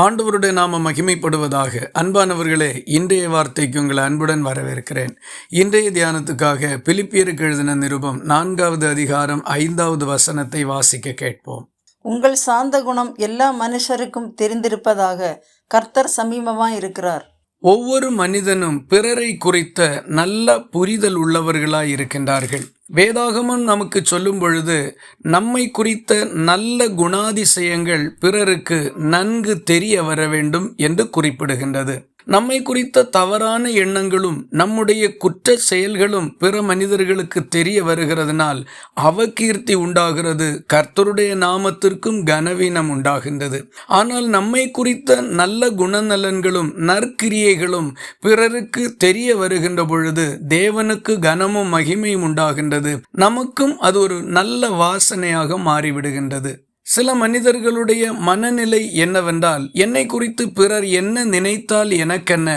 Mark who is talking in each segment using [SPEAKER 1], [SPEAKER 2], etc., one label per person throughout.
[SPEAKER 1] ஆண்டவருடைய நாம மகிமைப்படுவதாக. அன்பானவர்களே, இன்றைய வார்த்தைக்கு உங்களை அன்புடன் வரவேற்கிறேன். இன்றைய தியானத்துக்காக பிலிப்பியருக்கு எழுதின நிருபம் 4வது அதிகாரம் 5வது வசனத்தை வாசிக்க கேட்போம்.
[SPEAKER 2] உங்கள் சாந்த குணம் எல்லா மனுஷருக்கும் தெரிந்திருப்பதாக, கர்த்தர் சமீபமாய் இருக்கிறார்.
[SPEAKER 1] ஒவ்வொரு மனிதனும் பிறரை குறித்த நல்ல புரிதல் உள்ளவர்களாய் இருக்கின்றார்கள். வேதாகமம் நமக்கு சொல்லும் பொழுது நம்மை குறித்த நல்ல குணாதிசயங்கள் பிறருக்கு நன்கு தெரிய வர வேண்டும் என்று குறிப்பிடுகின்றது. நம்மை குறித்த தவறான எண்ணங்களும் நம்முடைய குற்ற செயல்களும் பிற மனிதர்களுக்கு தெரிய வருகிறதுனால் அவகீர்த்தி உண்டாகிறது, கர்த்தருடைய நாமத்திற்கும் கனவீனம் உண்டாகின்றது. ஆனால் நம்மை குறித்த நல்ல குணநலன்களும் நற்கிரியைகளும் பிறருக்கு தெரிய வருகின்ற பொழுது தேவனுக்கு கனமும் மகிமையும் உண்டாகின்றது. நமக்கும் அது ஒரு நல்ல வாசனையாக மாறிவிடுகின்றது. சில மனிதர்களுடைய மனநிலை என்னவென்றால், என்னை குறித்து பிறர் என்ன நினைத்தால் எனக்கென்ன,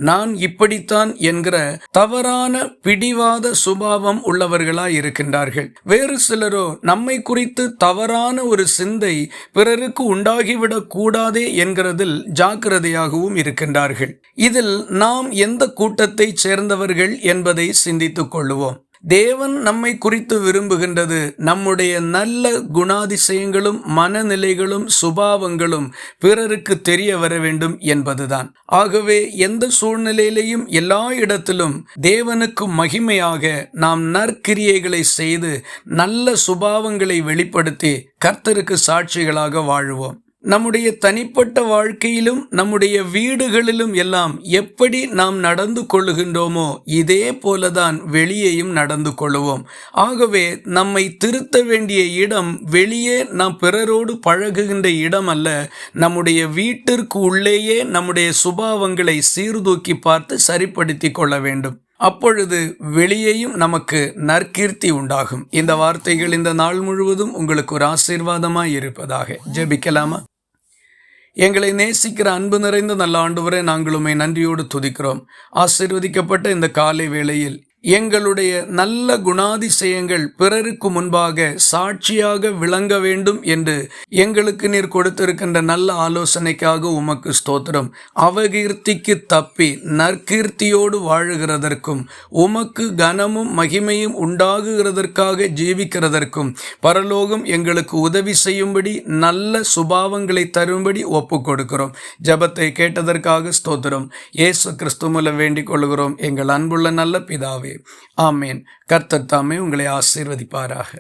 [SPEAKER 1] நான் இப்படித்தான் என்கிற தவறான பிடிவாத சுபாவம் உள்ளவர்களாய் இருக்கின்றார்கள். வேறு சிலரோ நம்மை குறித்து தவறான ஒரு சிந்தை பிறருக்கு உண்டாகிவிடக் கூடாதே என்கிறதில் ஜாக்கிரதையாகவும் இருக்கின்றார்கள். இதில் நாம் எந்த கூட்டத்தை சேர்ந்தவர்கள் என்பதை சிந்தித்துக் கொள்ளுவோம். தேவன் நம்மை குறித்து விரும்புகின்றது நம்முடைய நல்ல குணாதிசயங்களும் மனநிலைகளும் சுபாவங்களும் பிறருக்கு தெரிய வர வேண்டும் என்பதுதான். ஆகவே எந்த சூழ்நிலையிலையும் எல்லா இடத்திலும் தேவனுக்கு மகிமையாக நாம் நற்கிரியைகளை செய்து நல்ல சுபாவங்களை வெளிப்படுத்தி கர்த்தருக்கு சாட்சிகளாக வாழுவோம். நம்முடைய தனிப்பட்ட வாழ்க்கையிலும் நம்முடைய வீடுகளிலும் எல்லாம் எப்படி நாம் நடந்து கொள்ளுகின்றோமோ இதே போலதான் வெளியேயும் நடந்து கொள்ளுவோம். ஆகவே நம்மை திருத்த வேண்டிய இடம் வெளியே நாம் பிறரோடு பழகுகின்ற இடம் அல்ல, நம்முடைய வீட்டிற்கு உள்ளேயே நம்முடைய சுபாவங்களை சீர்தூக்கி பார்த்து சரிப்படுத்தி கொள்ள வேண்டும். அப்பொழுது வெளியேயும் நமக்கு நற்கீர்த்தி உண்டாகும். இந்த வார்த்தைகள் இந்த நாள் முழுவதும் உங்களுக்கு ஒரு ஆசீர்வாதமாய் இருப்பதாக. ஜெபிக்கலாமா? எங்களை நேசிக்கிற அன்பு நிறைந்த நல்ல ஆண்டவரே, நாங்கள் உம்மை நன்றியோடு துதிக்கிறோம். ஆசீர்வதிக்கப்பட்ட இந்த காலை வேளையில் எங்களுடைய நல்ல குணாதிசயங்கள் பிறருக்கு முன்பாக சாட்சியாக விளங்க வேண்டும் என்று எங்களுக்கு நீர் கொடுத்திருக்கின்ற நல்ல ஆலோசனைக்காக உமக்கு ஸ்தோத்திரம். அவகீர்த்திக்கு தப்பி நற்கீர்த்தியோடு வாழுகிறதற்கும் உமக்கு கனமும் மகிமையும் உண்டாகுகிறதற்காக ஜீவிக்கிறதற்கும் பரலோகம் எங்களுக்கு உதவி செய்யும்படி நல்ல சுபாவங்களை தரும்படி ஒப்பு கொடுக்கிறோம். ஜெபத்தை கேட்டதற்காக ஸ்தோத்திரம். இயேசு கிறிஸ்து மூலம் வேண்டிக் கொள்கிறோம் எங்கள் அன்புள்ள நல்ல பிதாவே. ஆமேன். கர்த்தர் தாமே உங்களை ஆசீர்வதிப்பாராக.